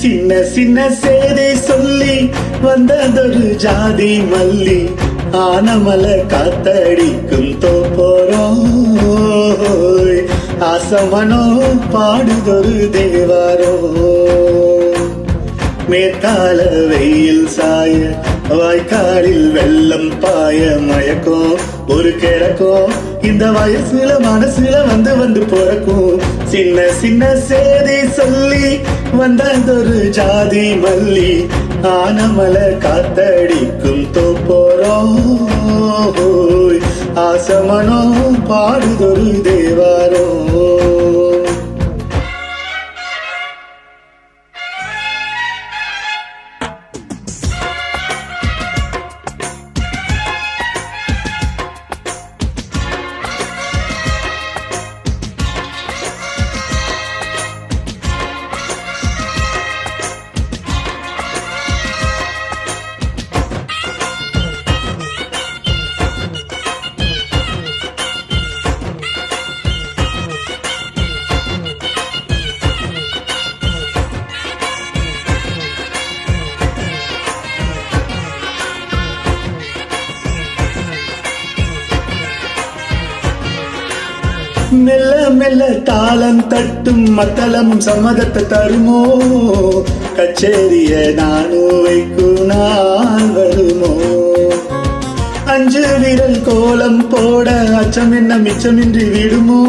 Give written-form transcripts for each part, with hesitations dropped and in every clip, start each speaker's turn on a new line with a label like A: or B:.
A: சின்ன சின்ன சேதை சொல்லி வந்ததொரு ஜாதி மல்லி ஆனமல காத்தடிக்கும் தோப்போரோம் ஆசமனோ பாடுதொரு தேவாரோ மேற்கால வெயில் சாய வாய்க்காலில் வெள்ளம் பாய மயக்கும் ஒரு கிழக்கும் இந்த வயசுல மனசுல வந்து வந்து பிறக்கும் சின்ன சின்ன சேதி சொல்லி வந்ததொரு ஜாதி மல்லி ஆனமல காத்தடிக்கும் தோப்போரோம் ஆசமனோ பாடுதொரு தேவாரோ மெல்ல மெல்ல தாளம் தட்டும் மத்தளம் சம்மதத்தை தருமோ கச்சேரிய நானும் வைக்கும் நாள் வருமோ அஞ்சு விரல் கோலம் போட அச்சம் என்ன மிச்சமின்றி விடுமோ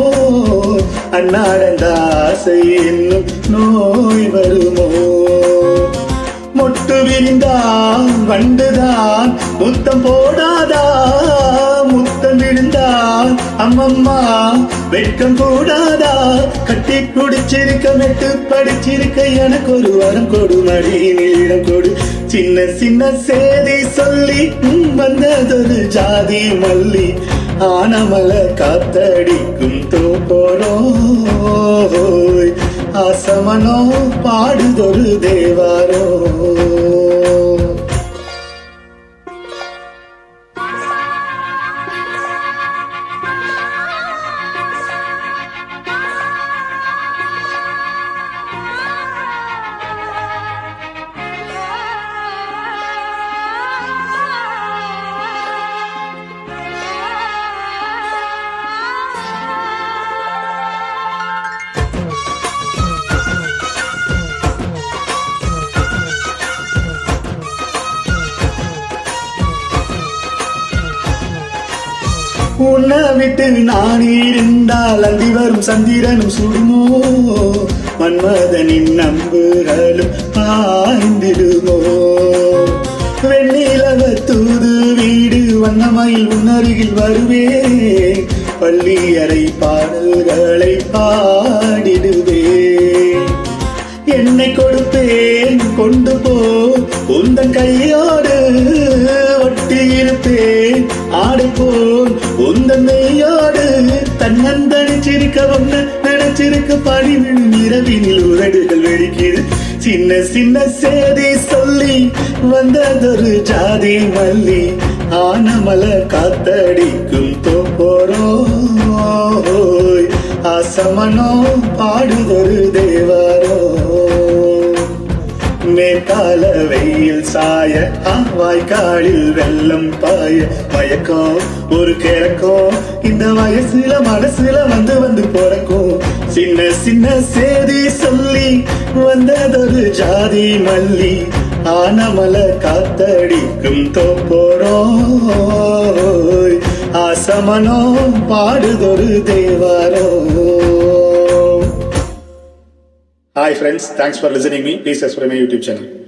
A: அன்னாடந்த ஆசை என்னும் நோய் வருமோ மொட்டு விரிந்தான் வண்டுதான் முத்தம் போடாதா முத்தம் விழுந்தான் அம்மம்மா வெட்கம் கூடாதா கட்டி குடிச்சிருக்க மெட்டு படிச்சிருக்க எனக்கு ஒரு வரம் கொடு மடியிடம் கொடு சின்ன சின்ன சேதி சொல்லி வந்ததொரு ஜாதி மல்லி ஆனமல காத்தடிக்கும் தோப்போரோ ஆசமனோ பாடுதொரு தேவாரோ உன்னை விட்டு நான் இருந்தால் அந்தி வரும் சந்திரனும் சுடுமோ மன்மதனின் நம்புகளும் ஆய்ந்திடுமோ வெண்ணிலவ தூது வீடு வண்ணமயில் உன்னருகில் வருவே பள்ளி அறை பாடல்களை பாடிடுவே என்னை கொடுப்பேன் கொண்டு போ உந்தன் கையோடு ஒட்டி இருப்பேன் ஆடை போல் உந்தன் மெய்யோடு தன்னந்தனிச்சிருக்க ஒண்ணு நினைச்சிருக்க பணிவிடும் இரவினில் உதடுகள் வெடிக்குது சின்ன சின்ன சேதி சொல்லி வந்ததொரு ஜாதி மல்லி ஆனமல காத்தடிக்கும் தோப்போரோ ஆசமனோ பாடுதொரு தேவாரோ மேற்கால வெயில் சாய வாய்க்காலில் வெள்ளம் பாய மயக்கம் ஒரு கிழக்கும் இந்த வயசுல மனசுல வந்து வந்து பிறக்கும் சின்ன சின்ன சேதி சொல்லி வந்ததொரு ஜாதி மல்லி ஆனமல காத்தடிக்கும் தோப்போரோ ஆசமனோ பாடுதொரு தேவாரோ. Hi friends, thanks for listening me. Please subscribe my YouTube channel.